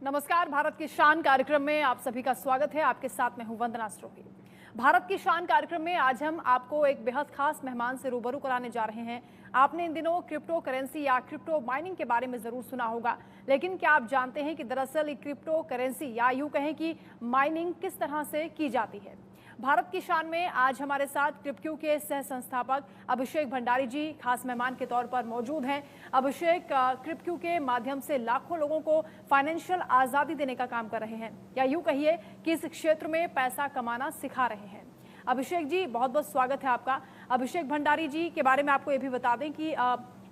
नमस्कार। भारत की शान कार्यक्रम में आप सभी का स्वागत है। आपके साथ मैं हूं वंदना स्ट्रोकी। भारत की शान कार्यक्रम में आज हम आपको एक बेहद खास मेहमान से रूबरू कराने जा रहे हैं। आपने इन दिनों क्रिप्टो करेंसी या क्रिप्टो माइनिंग के बारे में जरूर सुना होगा, लेकिन क्या आप जानते हैं कि दरअसल क्रिप्टो करेंसी या यूं कहें कि माइनिंग किस तरह से की जाती है। भारत की शान में आज हमारे साथ क्रिप्क्यू के सह संस्थापक अभिषेक भंडारी जी खास मेहमान के तौर पर मौजूद हैं। अभिषेक क्रिप्क्यू के माध्यम से लाखों लोगों को फाइनेंशियल आजादी देने का काम कर रहे हैं, या यूं कहिए कि इस क्षेत्र में पैसा कमाना सिखा रहे हैं। अभिषेक जी, बहुत बहुत स्वागत है आपका। अभिषेक भंडारी जी के बारे में आपको ये भी बता दें कि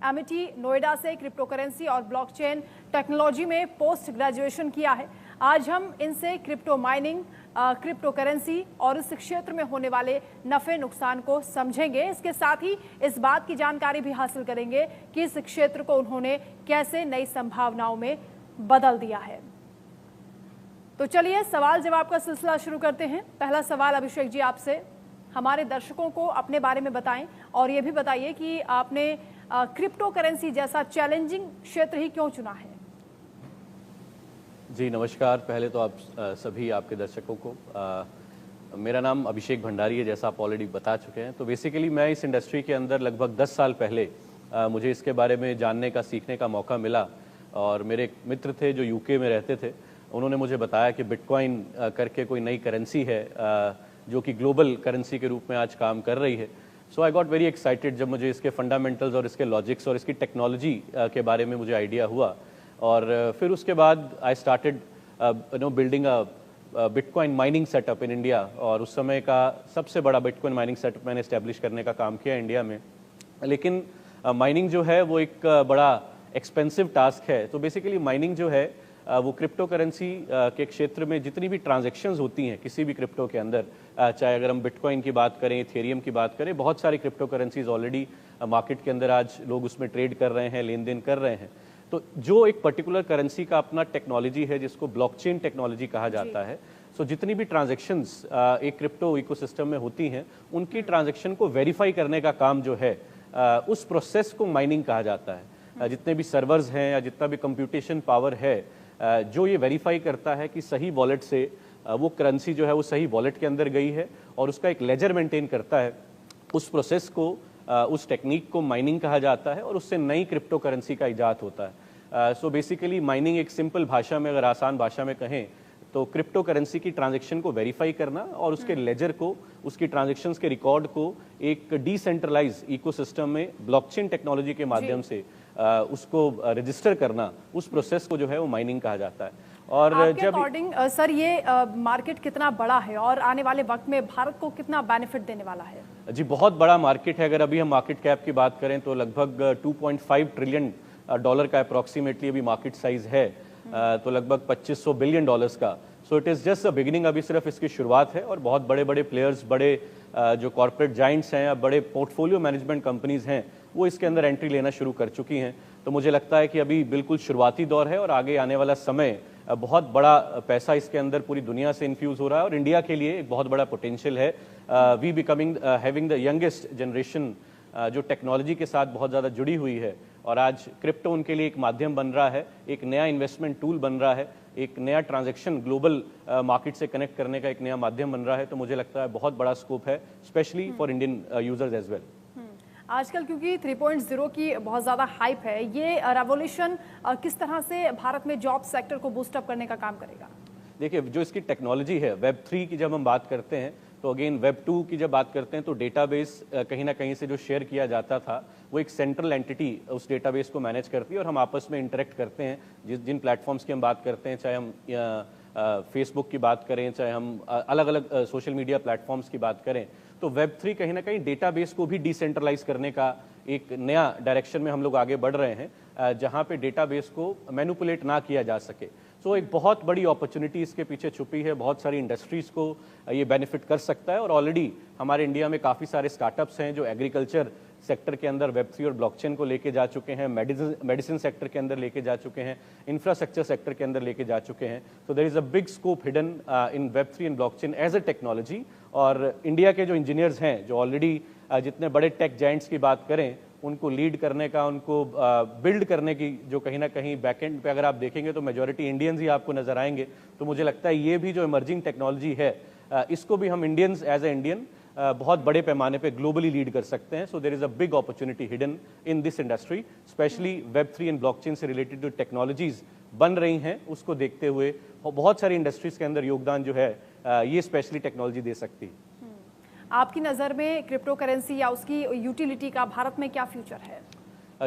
एमिटी नोएडा से क्रिप्टो करेंसी और ब्लॉकचेन टेक्नोलॉजी में पोस्ट ग्रेजुएशन किया है। आज हम इनसे क्रिप्टो माइनिंग, क्रिप्टो करेंसी और इस क्षेत्र में होने वाले नफे नुकसान को समझेंगे। इसके साथ ही इस बात की जानकारी भी हासिल करेंगे कि इस क्षेत्र को उन्होंने कैसे नई संभावनाओं में बदल दिया है। तो चलिए सवाल जवाब का सिलसिला शुरू करते हैं। पहला सवाल अभिषेक जी आपसे, हमारे दर्शकों को अपने बारे में बताएं और ये भी बताइए कि आपने क्रिप्टो करेंसी जैसा चैलेंजिंग क्षेत्र ही क्यों चुना है। जी नमस्कार। पहले तो आप सभी आपके दर्शकों को मेरा नाम अभिषेक भंडारी है, जैसा आप ऑलरेडी बता चुके हैं। तो बेसिकली मैं इस इंडस्ट्री के अंदर लगभग 10 साल पहले मुझे इसके बारे में जानने का, सीखने का मौका मिला। और मेरे एक मित्र थे जो यूके में रहते थे, उन्होंने मुझे बताया कि बिटकॉइन करके कोई नई करेंसी है जो कि ग्लोबल करेंसी के रूप में आज काम कर रही है। सो आई गॉट वेरी एक्साइटेड जब मुझे इसके फंडामेंटल्स और इसके लॉजिक्स और इसकी टेक्नोलॉजी के बारे में मुझे आइडिया हुआ। और फिर उसके बाद I started building a bitcoin mining setup in India. और उस समय का सबसे बड़ा बिटकॉइन माइनिंग सेटअप मैंने एस्टेब्लिश करने का काम किया इंडिया में। लेकिन माइनिंग जो है वो एक बड़ा एक्सपेंसिव टास्क है। तो बेसिकली माइनिंग जो है वो क्रिप्टो करेंसी के क्षेत्र में जितनी भी ट्रांजैक्शंस होती हैं किसी भी क्रिप्टो के अंदर, चाहे अगर हम बिटकॉइन की बात करें, इथेरियम की बात करें, बहुत सारी क्रिप्टो करेंसीज ऑलरेडी मार्केट के अंदर आज लोग उसमें ट्रेड कर रहे हैं, लेन देन कर रहे हैं। तो जो एक पर्टिकुलर करेंसी का अपना टेक्नोलॉजी है जिसको ब्लॉकचेन टेक्नोलॉजी कहा जाता है, सो जितनी भी ट्रांजैक्शंस एक क्रिप्टो इकोसिस्टम में होती हैं उनकी ट्रांजैक्शन को वेरीफाई करने का काम जो है उस प्रोसेस को माइनिंग कहा जाता है। जितने भी सर्वर्स हैं या जितना भी कंप्यूटेशन पावर है जो ये वेरीफाई करता है कि सही वॉलेट से वो करेंसी जो है वो सही वॉलेट के अंदर गई है और उसका एक लेजर मेंटेन करता है, उस प्रोसेस को, उस टेक्निक को माइनिंग कहा जाता है और उससे नई क्रिप्टो करेंसी का इजाद होता है। सो बेसिकली माइनिंग एक सिंपल भाषा में, अगर आसान भाषा में कहें तो क्रिप्टो करेंसी की ट्रांजैक्शन को वेरीफाई करना और उसके लेजर को, उसकी ट्रांजैक्शंस के रिकॉर्ड को एक डिसेंट्रलाइज इकोसिस्टम में ब्लॉकचेन टेक्नोलॉजी के माध्यम से उसको रजिस्टर करना, उस प्रोसेस को जो है वो माइनिंग कहा जाता है। और आपके अकॉर्डिंग सर ये मार्केट कितना बड़ा है और आने वाले वक्त में भारत को कितना बेनिफिट देने वाला है? जी बहुत बड़ा मार्केट है। अगर अभी हम मार्केट कैप की बात करें तो लगभग 2.5 ट्रिलियन डॉलर का अप्रॉक्सीमेटली अभी मार्केट साइज है, तो लगभग 2500 बिलियन डॉलर्स का। So it is just a beginning, अभी सिर्फ इसकी शुरुआत है और बहुत बड़े बड़े प्लेयर्स, बड़े जो कॉर्पोरेट जाइंट्स हैं या बड़े पोर्टफोलियो मैनेजमेंट कंपनीज हैं वो इसके अंदर एंट्री लेना शुरू कर चुकी हैं। तो मुझे लगता है कि अभी बिल्कुल शुरुआती दौर है और आगे आने वाला समय बहुत बड़ा पैसा इसके अंदर पूरी दुनिया से इन्फ्यूज़ हो रहा है और इंडिया के लिए एक बहुत बड़ा पोटेंशियल है। We becoming having the youngest generation जो टेक्नोलॉजी के साथ बहुत ज़्यादा जुड़ी हुई है और आज क्रिप्टो उनके लिए एक माध्यम बन रहा है, एक नया इन्वेस्टमेंट टूल बन रहा है, एक नया ट्रांजैक्शन ग्लोबल मार्केट से कनेक्ट करने का एक नया माध्यम बन रहा है। तो मुझे लगता है बहुत बड़ा स्कोप है, specially for Indian users as well. आजकल क्योंकि 3.0 की बहुत ज़्यादा हाइप है, ये रेवोल्यूशन किस तरह से भारत में जॉब सेक्टर को बूस्टअप करने का काम करेगा? देखिए जो इसकी टेक्नोलॉजी है, वेब 3 की जब हम बात करते हैं तो अगेन वेब 2 की जब बात करते हैं तो डेटाबेस कहीं ना कहीं से जो शेयर किया जाता था वो एक सेंट्रल एंटिटी उस डेटाबेस को मैनेज करती है और हम आपस में इंटरेक्ट करते हैं। जिन प्लेटफॉर्म्स की हम बात करते हैं, चाहे हम फेसबुक की बात करें, चाहे हम अलग अलग सोशल मीडिया प्लेटफॉर्म्स की बात करें, तो वेब 3 कहीं ना कहीं डेटाबेस को भी डिसेंट्रलाइज करने का एक नया डायरेक्शन में हम लोग आगे बढ़ रहे हैं, जहां पे डेटाबेस को मैनिपुलेट ना किया जा सके। सो एक बहुत बड़ी अपॉर्चुनिटी इसके पीछे छुपी है, बहुत सारी इंडस्ट्रीज को ये बेनिफिट कर सकता है और ऑलरेडी हमारे इंडिया में काफ़ी सारे स्टार्टअप्स हैं जो एग्रीकल्चर सेक्टर के अंदर वेब 3 और ब्लॉकचेन को लेके जा चुके हैं, मेडिसिन सेक्टर के अंदर लेके जा चुके हैं, इंफ्रास्ट्रक्चर सेक्टर के अंदर लेके जा चुके हैं। तो there is a big scope hidden in web 3 and blockchain as a technology. और इंडिया के जो इंजीनियर्स हैं, जो ऑलरेडी जितने बड़े टेक जाइंट्स की बात करें उनको लीड करने का, उनको बिल्ड करने की, जो कहीं ना कहीं बैकएंड पे अगर आप देखेंगे तो मेजॉरिटी इंडियंस ही आपको नजर आएंगे। तो मुझे लगता है ये भी जो इमर्जिंग टेक्नोलॉजी है, इसको भी हम इंडियंस एज ए इंडियन बहुत बड़े पैमाने पे ग्लोबली लीड कर सकते हैं। So there is a big opportunity hidden in this industry, specially वेब3 एंड ब्लॉकचेन से रिलेटेड जो टेक्नोलॉजीज बन रही हैं उसको देखते हुए बहुत सारी इंडस्ट्रीज के अंदर योगदान जो है ये स्पेशली टेक्नोलॉजी दे सकती है। आपकी नज़र में क्रिप्टो करेंसी या उसकी यूटिलिटी का भारत में क्या फ्यूचर है?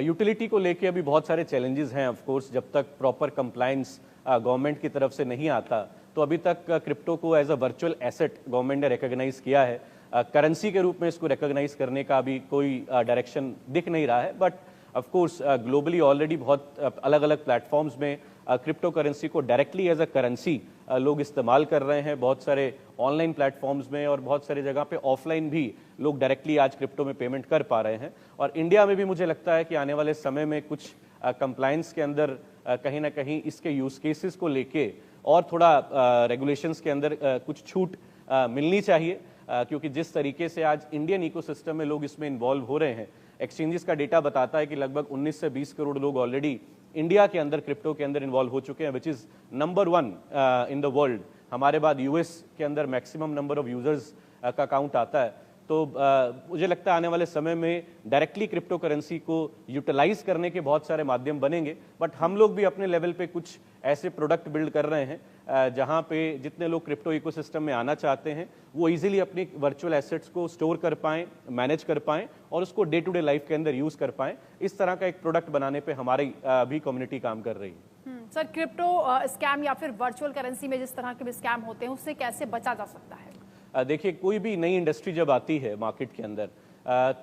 यूटिलिटी को लेके अभी बहुत सारे चैलेंजेस हैं। ऑफ कोर्स जब तक प्रॉपर कंप्लायंस गवर्नमेंट की तरफ से नहीं आता, तो अभी तक क्रिप्टो को as a virtual asset government ने रिकॉग्नाइज किया है। करेंसी के रूप में इसको रिकॉग्नाइज करने का अभी कोई डायरेक्शन दिख नहीं रहा है। But of course globally already बहुत अलग अलग प्लेटफॉर्म्स में क्रिप्टो करेंसी को डायरेक्टली एज अ करेंसी लोग इस्तेमाल कर रहे हैं। बहुत सारे ऑनलाइन प्लेटफॉर्म्स में और बहुत सारी जगह पे ऑफलाइन भी लोग डायरेक्टली आज क्रिप्टो में पेमेंट कर पा रहे हैं। और इंडिया में भी मुझे लगता है कि आने वाले समय में कुछ कंप्लायंस के अंदर कहीं ना कहीं इसके यूज केसेस को लेके और थोड़ा रेगुलेशंस के अंदर कुछ छूट मिलनी चाहिए, क्योंकि जिस तरीके से आज इंडियन इकोसिस्टम में लोग इसमें इन्वॉल्व हो रहे हैं, एक्सचेंजेस का डेटा बताता है कि लगभग 19 से 20 करोड़ लोग ऑलरेडी इंडिया के अंदर क्रिप्टो के अंदर इन्वॉल्व हो चुके हैं, which is number 1 in the world. हमारे बाद यूएस के अंदर मैक्सिमम नंबर ऑफ यूजर्स का काउंट आता है। तो मुझे लगता है आने वाले समय में डायरेक्टली क्रिप्टो करेंसी को यूटिलाइज करने के बहुत सारे माध्यम बनेंगे। बट हम लोग भी अपने लेवल पे कुछ ऐसे प्रोडक्ट बिल्ड कर रहे हैं जहां पे जितने लोग क्रिप्टो इकोसिस्टम में आना चाहते हैं वो इजीली अपनी वर्चुअल एसेट्स को स्टोर कर पाएं, मैनेज कर पाएं और उसको डे टू डे लाइफ के अंदर यूज कर पाएं। इस तरह का एक प्रोडक्ट बनाने पे हमारी भी कम्युनिटी काम कर रही है। सर, क्रिप्टो स्कैम या फिर वर्चुअल करेंसी में जिस तरह के भी स्कैम होते हैं उससे कैसे बचा जा सकता है? देखिए, कोई भी नई इंडस्ट्री जब आती है मार्केट के अंदर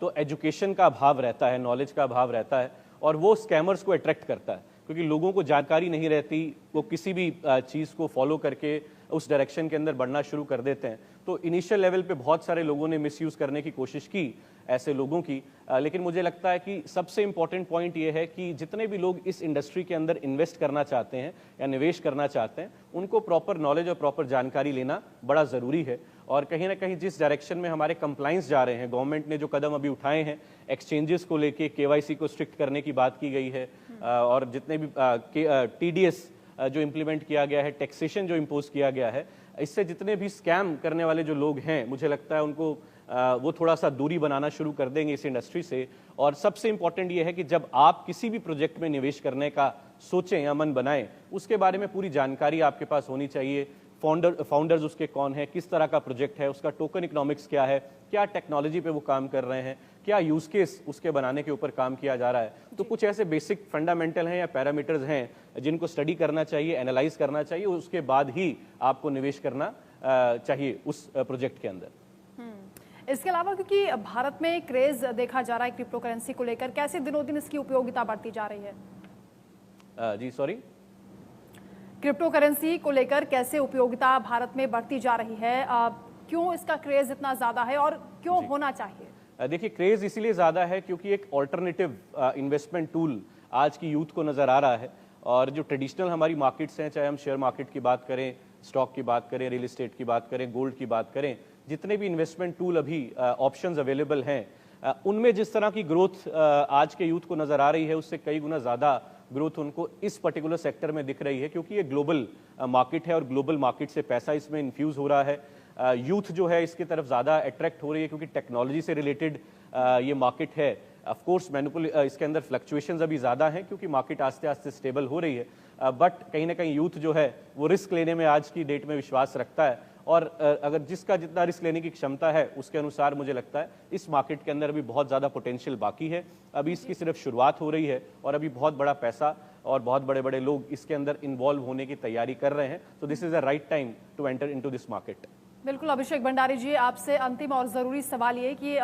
तो एजुकेशन का अभाव रहता है, नॉलेज का अभाव रहता है और वो स्कैमर्स को अट्रैक्ट करता है, क्योंकि लोगों को जानकारी नहीं रहती, वो किसी भी चीज़ को फॉलो करके उस डायरेक्शन के अंदर बढ़ना शुरू कर देते हैं। तो इनिशियल लेवल पे बहुत सारे लोगों ने मिसयूज़ करने की कोशिश की ऐसे लोगों की, लेकिन मुझे लगता है कि सबसे इंपॉर्टेंट पॉइंट ये है कि जितने भी लोग इस इंडस्ट्री के अंदर इन्वेस्ट करना चाहते हैं या निवेश करना चाहते हैं, उनको प्रॉपर नॉलेज और प्रॉपर जानकारी लेना बड़ा ज़रूरी है। और कहीं ना कहीं जिस डायरेक्शन में हमारे कंप्लाइंस जा रहे हैं, गवर्नमेंट ने जो कदम अभी उठाए हैं, एक्सचेंजेस को लेके केवाईसी को स्ट्रिक्ट करने की बात की गई है और जितने भी टीडीएस जो इम्प्लीमेंट किया गया है, टैक्सेशन जो इम्पोज किया गया है, इससे जितने भी स्कैम करने वाले जो लोग हैं, मुझे लगता है उनको वो थोड़ा सा दूरी बनाना शुरू कर देंगे इस इंडस्ट्री से। और सबसे इंपॉर्टेंट ये है कि जब आप किसी भी प्रोजेक्ट में निवेश करने का सोचें या मन बनाएं, उसके बारे में पूरी जानकारी आपके पास होनी चाहिए। फाउंडर्स उसके कौन है, किस तरह का प्रोजेक्ट है, उसका टोकन इकोनॉमिक्स क्या है, क्या टेक्नोलॉजी पे वो काम कर रहे हैं, क्या यूज केस उसके बनाने के ऊपर काम किया जा रहा है। तो कुछ ऐसे बेसिक फंडामेंटल हैं या पैरामीटर्स हैं जिनको स्टडी करना चाहिए, एनालाइज करना चाहिए, उसके बाद ही आपको निवेश करना चाहिए उस प्रोजेक्ट के अंदर। इसके अलावा क्योंकि भारत में क्रेज देखा जा रहा है क्रिप्टो करेंसी को लेकर, कैसे दिनों दिन इसकी उपयोगिता बढ़ती जा रही है? जी सॉरी, क्रिप्टो करेंसी को लेकर कैसे उपयोगिता भारत में बढ़ती जा रही है? क्यों इसका क्रेज इतना ज्यादा है और क्यों होना चाहिए? देखिए, क्रेज इसीलिए ज्यादा है क्योंकि एक ऑल्टरनेटिव इन्वेस्टमेंट टूल आज की यूथ को नजर आ रहा है। और जो ट्रेडिशनल हमारी मार्केट्स हैं, चाहे हम शेयर मार्केट की बात करें, स्टॉक की बात करें, रियल एस्टेट की बात करें, गोल्ड की बात करें, जितने भी इन्वेस्टमेंट टूल अभी ऑप्शंस अवेलेबल हैं, उनमें जिस तरह की ग्रोथ आज के यूथ को नजर आ रही है, उससे कई गुना ज्यादा ग्रोथ उनको इस पर्टिकुलर सेक्टर में दिख रही है, क्योंकि ये ग्लोबल मार्केट है और ग्लोबल मार्केट से पैसा इसमें इन्फ्यूज हो रहा है। यूथ जो है इसकी तरफ ज़्यादा अट्रैक्ट हो रही है क्योंकि टेक्नोलॉजी से रिलेटेड ये मार्केट है। ऑफ कोर्स इसके अंदर फ्लक्चुएशंस अभी ज़्यादा हैं क्योंकि मार्केट आस्ते आस्ते स्टेबल हो रही है, बट कहीं ना कहीं यूथ जो है वो रिस्क लेने में आज की डेट में विश्वास रखता है। और अगर जिसका जितना रिस्क लेने की क्षमता है उसके अनुसार मुझे लगता है इस मार्केट के अंदर अभी बहुत ज़्यादा पोटेंशियल बाकी है। अभी इसकी सिर्फ शुरुआत हो रही है और अभी बहुत बड़ा पैसा और बहुत बड़े बड़े लोग इसके अंदर इन्वॉल्व होने की तैयारी कर रहे हैं। तो this is the right time to enter into this market. बिल्कुल अभिषेक भंडारी जी, आपसे अंतिम और ज़रूरी सवाल ये कि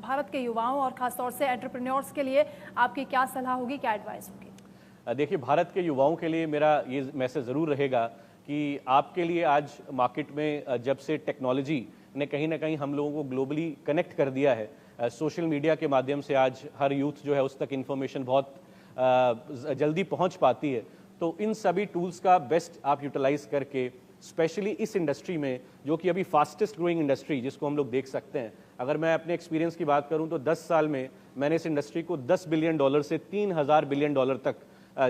भारत के युवाओं और खासतौर से एंटरप्रेन्योर्स के लिए आपकी क्या सलाह होगी, क्या एडवाइस होगी? देखिए, भारत के युवाओं के लिए मेरा ये मैसेज ज़रूर रहेगा कि आपके लिए आज मार्केट में जब से टेक्नोलॉजी ने कहीं ना कहीं हम लोगों को ग्लोबली कनेक्ट कर दिया है, सोशल मीडिया के माध्यम से आज हर यूथ जो है उस तक इन्फॉर्मेशन बहुत जल्दी पहुंच पाती है। तो इन सभी टूल्स का बेस्ट आप यूटिलाइज करके, स्पेशली इस इंडस्ट्री में जो कि अभी फास्टेस्ट ग्रोइंग इंडस्ट्री जिसको हम लोग देख सकते हैं, अगर मैं अपने एक्सपीरियंस की बात करूं तो 10 साल में मैंने इस इंडस्ट्री को $10 बिलियन से $3000 बिलियन तक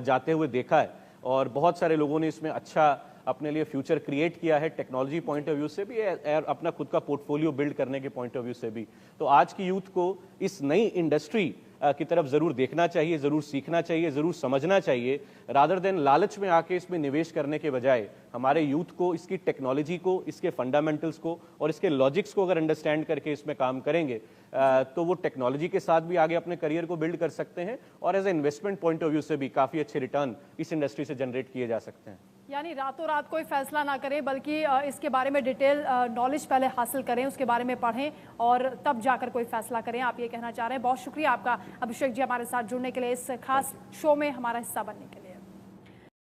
जाते हुए देखा है और बहुत सारे लोगों ने इसमें अच्छा अपने लिए फ्यूचर क्रिएट किया है, टेक्नोलॉजी पॉइंट ऑफ व्यू से भी और अपना खुद का पोर्टफोलियो बिल्ड करने के पॉइंट ऑफ व्यू से भी। तो आज की यूथ को इस नई इंडस्ट्री की तरफ जरूर देखना चाहिए, जरूर सीखना चाहिए, जरूर समझना चाहिए। रादर देन लालच में आके इसमें निवेश करने के बजाय हमारे यूथ को इसकी टेक्नोलॉजी को, इसके फंडामेंटल्स को और इसके लॉजिक्स को अगर अंडरस्टैंड करके इसमें काम करेंगे तो वो टेक्नोलॉजी के साथ भी आगे अपने करियर को बिल्ड कर सकते हैं और as a investment point of view से भी काफी अच्छे रिटर्न इस इंडस्ट्री से जनरेट किए जा सकते हैं। यानी रातों रात कोई फैसला ना करें, बल्कि इसके बारे में डिटेल नॉलेज पहले हासिल करें, उसके बारे में पढ़ें और तब जाकर कोई फैसला करें, आप ये कहना चाह रहे हैं। बहुत शुक्रिया आपका अभिषेक जी हमारे साथ जुड़ने के लिए, इस खास शो में हमारा हिस्सा बनने के लिए।